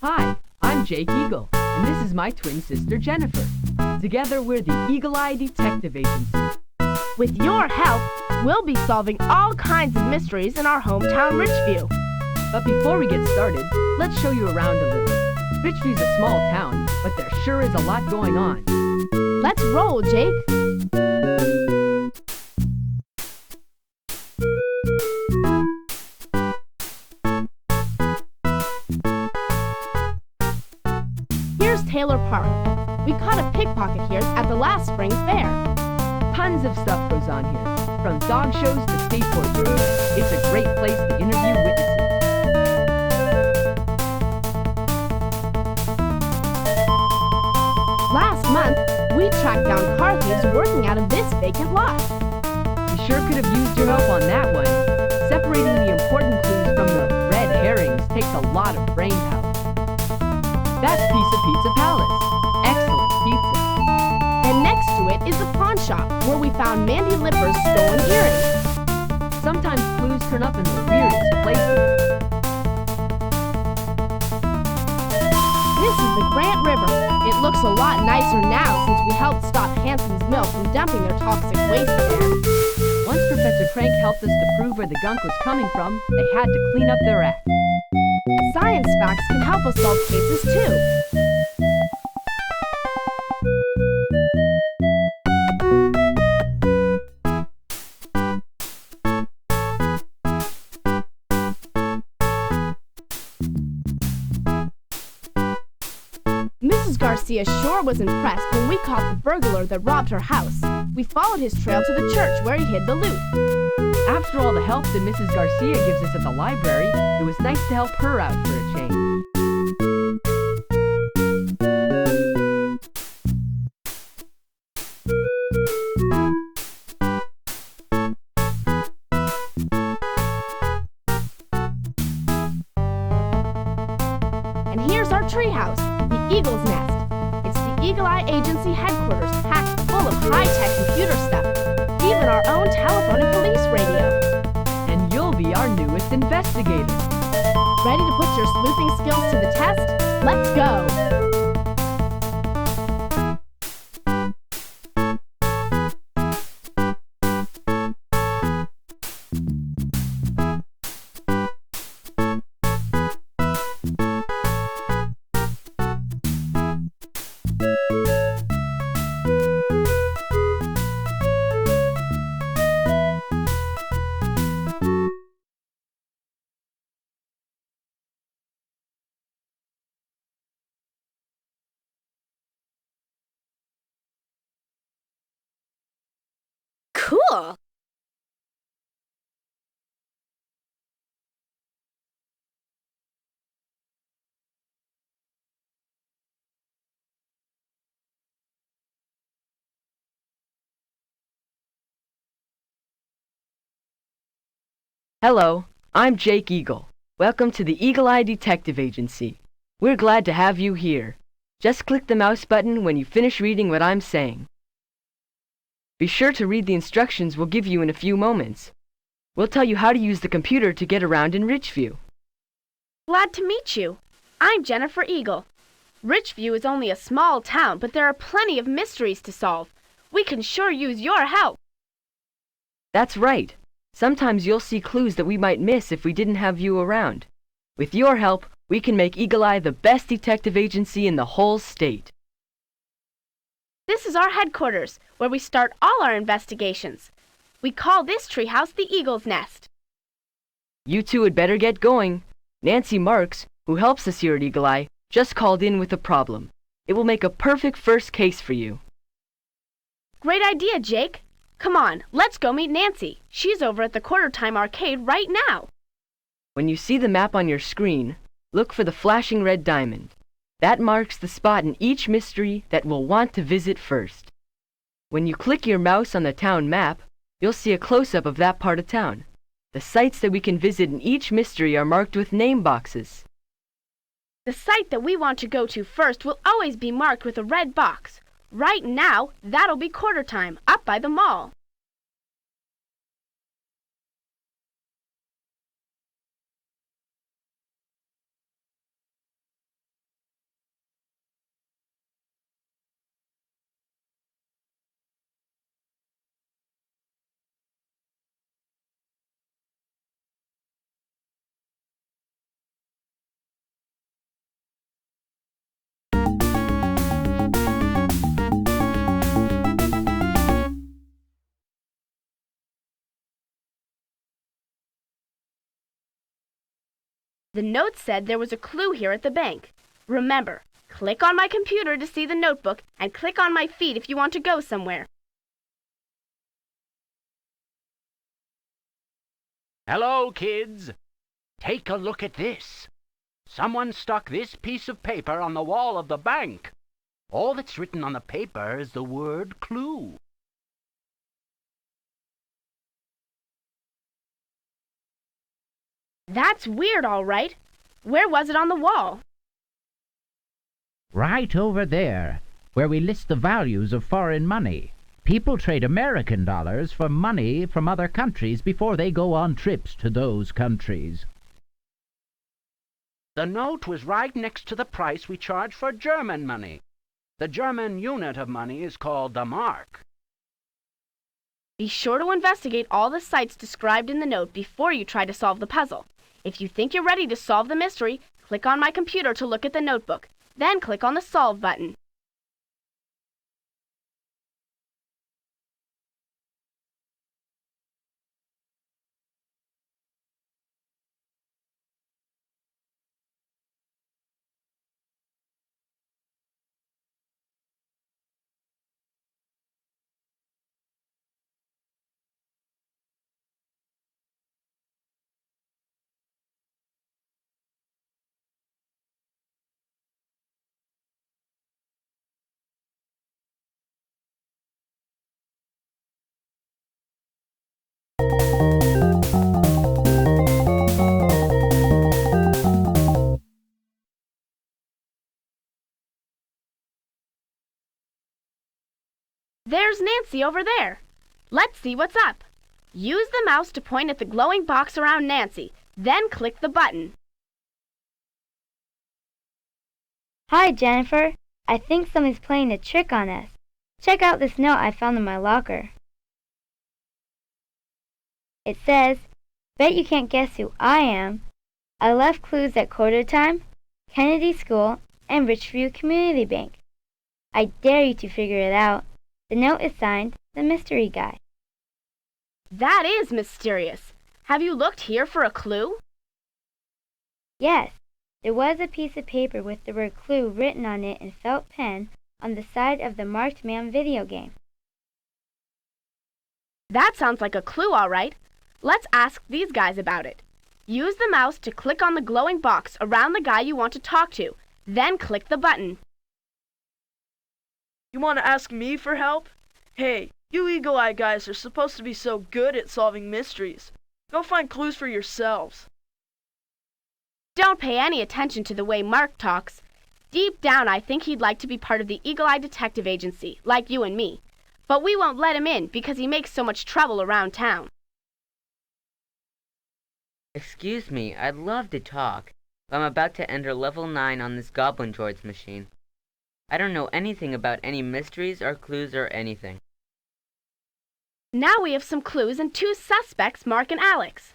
Hi, I'm Jake Eagle, and this is my twin sister Jennifer. Together we're the Eagle-Eye Detective Agency. With your help, we'll be solving all kinds of mysteries in our hometown, Richview. But before we get started, let's show you around a little. Richview's a small town, but there sure is a lot going on. Let's roll, Jake. Here's Taylor Park. We caught a pickpocket here at the last spring fair. Tons of stuff goes on here, from dog shows to state portraits. It's a great place to interview witnesses. Last month, we tracked down car thieves working out of this vacant lot. We sure could have used your help on that one. Separating the important clues from the red herrings takes a lot of brain power. That's Pizza Palace. Excellent pizza. And next to it is the pawn shop, where we found Mandy Lipper's stolen earrings. Sometimes clues turn up in the weirdest places. This is the Grant River. It looks a lot nicer now since we helped stop Hanson's Mill from dumping their toxic waste there. Once Professor Crank helped us to prove where the gunk was coming from, they had to clean up their act. Science facts can help us solve cases too. Mrs. Garcia sure was impressed when we caught the burglar that robbed her house. We followed his trail to the church where he hid the loot. After all the help that Mrs. Garcia gives us at the library, it was nice to help her out for a change. And here's our treehouse, the Eagle's Nest. It's the Eagle-Eye Agency headquarters packed full of high-tech computer stuff. Even our own telephone and police radio. And you'll be our newest investigator. Ready to put your sleuthing skills to the test? Let's go! Cool! Hello, I'm Jake Eagle. Welcome to the Eagle-Eye Detective Agency. We're glad to have you here. Just click the mouse button when you finish reading what I'm saying. Be sure to read the instructions we'll give you in a few moments. We'll tell you how to use the computer to get around in Richview. Glad to meet you. I'm Jennifer Eagle. Richview is only a small town, but there are plenty of mysteries to solve. We can sure use your help. That's right. Sometimes you'll see clues that we might miss if we didn't have you around. With your help, we can make Eagle-Eye the best detective agency in the whole state. This is our headquarters, where we start all our investigations. We call this treehouse the Eagle's Nest. You two had better get going. Nancy Marks, who helps us here at Eagle-Eye, just called in with a problem. It will make a perfect first case for you. Great idea, Jake. Come on, let's go meet Nancy. She's over at the Quarter Time Arcade right now. When you see the map on your screen, look for the flashing red diamond. That marks the spot in each mystery that we'll want to visit first. When you click your mouse on the town map, you'll see a close-up of that part of town. The sites that we can visit in each mystery are marked with name boxes. The site that we want to go to first will always be marked with a red box. Right now, that'll be quarter time, up by the mall. The note said there was a clue here at the bank. Remember, click on my computer to see the notebook and click on my feed if you want to go somewhere. Hello, kids. Take a look at this. Someone stuck this piece of paper on the wall of the bank. All that's written on the paper is the word clue. That's weird, all right. Where was it on the wall? Right over there, where we list the values of foreign money. People trade American dollars for money from other countries before they go on trips to those countries. The note was right next to the price we charge for German money. The German unit of money is called the mark. Be sure to investigate all the sites described in the note before you try to solve the puzzle. If you think you're ready to solve the mystery, click on my computer to look at the notebook. Then click on the Solve button. There's Nancy over there. Let's see what's up. Use the mouse to point at the glowing box around Nancy, then click the button. Hi, Jennifer. I think somebody's playing a trick on us. Check out this note I found in my locker. It says, "Bet you can't guess who I am. I left clues at quarter time, Kennedy School, and Richview Community Bank. I dare you to figure it out. The note is signed, The Mystery Guy." That is mysterious. Have you looked here for a clue? Yes, there was a piece of paper with the word clue written on it in felt pen on the side of the Marked Man video game. That sounds like a clue, all right. Let's ask these guys about it. Use the mouse to click on the glowing box around the guy you want to talk to, then click the button. You want to ask me for help? Hey, you Eagle Eye guys are supposed to be so good at solving mysteries. Go find clues for yourselves. Don't pay any attention to the way Mark talks. Deep down, I think he'd like to be part of the Eagle Eye Detective Agency, like you and me. But we won't let him in because he makes so much trouble around town. Excuse me, I'd love to talk, but I'm about to enter level 9 on this Goblin Droids machine. I don't know anything about any mysteries or clues or anything. Now we have some clues and two suspects, Mark and Alex.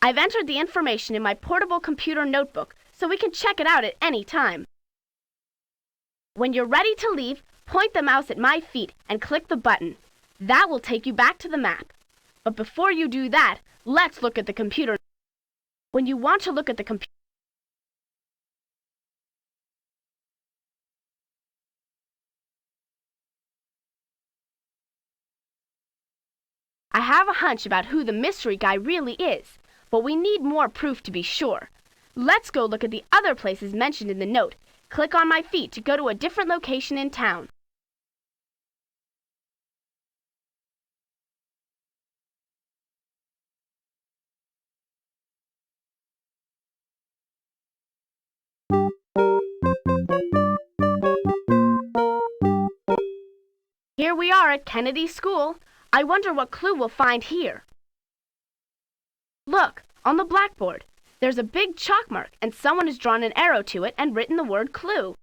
I've entered the information in my portable computer notebook so we can check it out at any time. When you're ready to leave, point the mouse at my feet and click the button. That will take you back to the map. But before you do that, let's look at the computer. When you want to look at the computer, I have a hunch about who the mystery guy really is, but we need more proof to be sure. Let's go look at the other places mentioned in the note. Click on my feet to go to a different location in town. Here we are at Kennedy School. I wonder what clue we'll find here. Look, on the blackboard. There's a big chalk mark, and someone has drawn an arrow to it and written the word clue.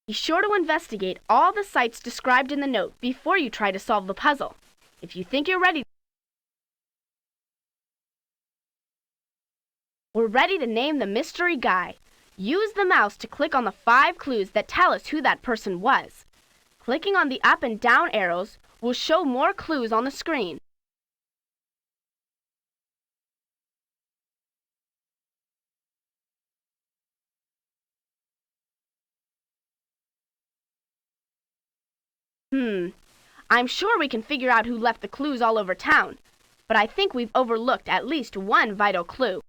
Be sure to investigate all the sites described in the note before you try to solve the puzzle. If you think you're ready, we're ready to name the mystery guy. Use the mouse to click on the 5 clues that tell us who that person was. Clicking on the up and down arrows will show more clues on the screen. I'm sure we can figure out who left the clues all over town, but I think we've overlooked at least one vital clue.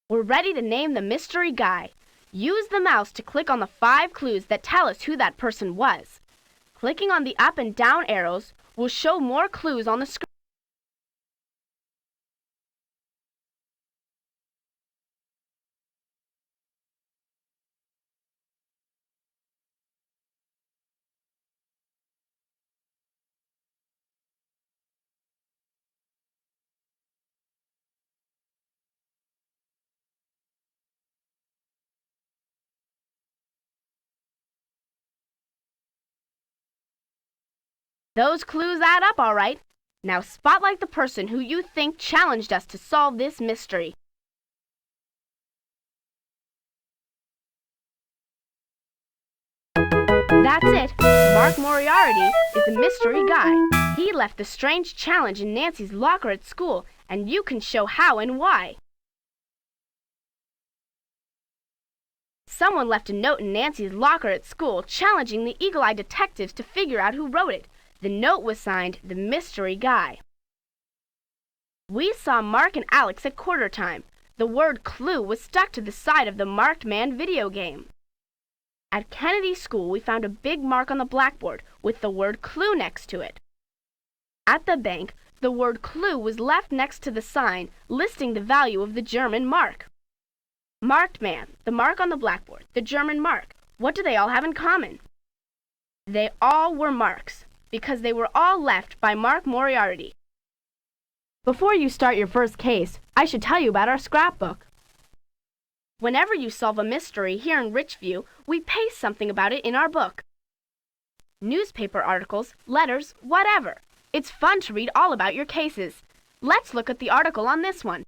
We're ready to name the mystery guy. Use the mouse to click on the 5 clues that tell us who that person was. Clicking on the up and down arrows will show more clues on the screen. Those clues add up all right. Now spotlight the person who you think challenged us to solve this mystery. That's it. Mark Moriarty is the mystery guy. He left the strange challenge in Nancy's locker at school, and you can show how and why. Someone left a note in Nancy's locker at school challenging the eagle-eyed detectives to figure out who wrote it. The note was signed The Mystery Guy. We saw Mark and Alex at quarter time. The word clue was stuck to the side of the Marked Man video game. At Kennedy School, we found a big mark on the blackboard with the word clue next to it. At the bank, the word clue was left next to the sign listing the value of the German mark. Marked Man, the mark on the blackboard, the German mark. What do they all have in common? They all were marks, because they were all left by Mark Moriarty. Before you start your first case, I should tell you about our scrapbook. Whenever you solve a mystery here in Richview, we paste something about it in our book. Newspaper articles, letters, whatever. It's fun to read all about your cases. Let's look at the article on this one.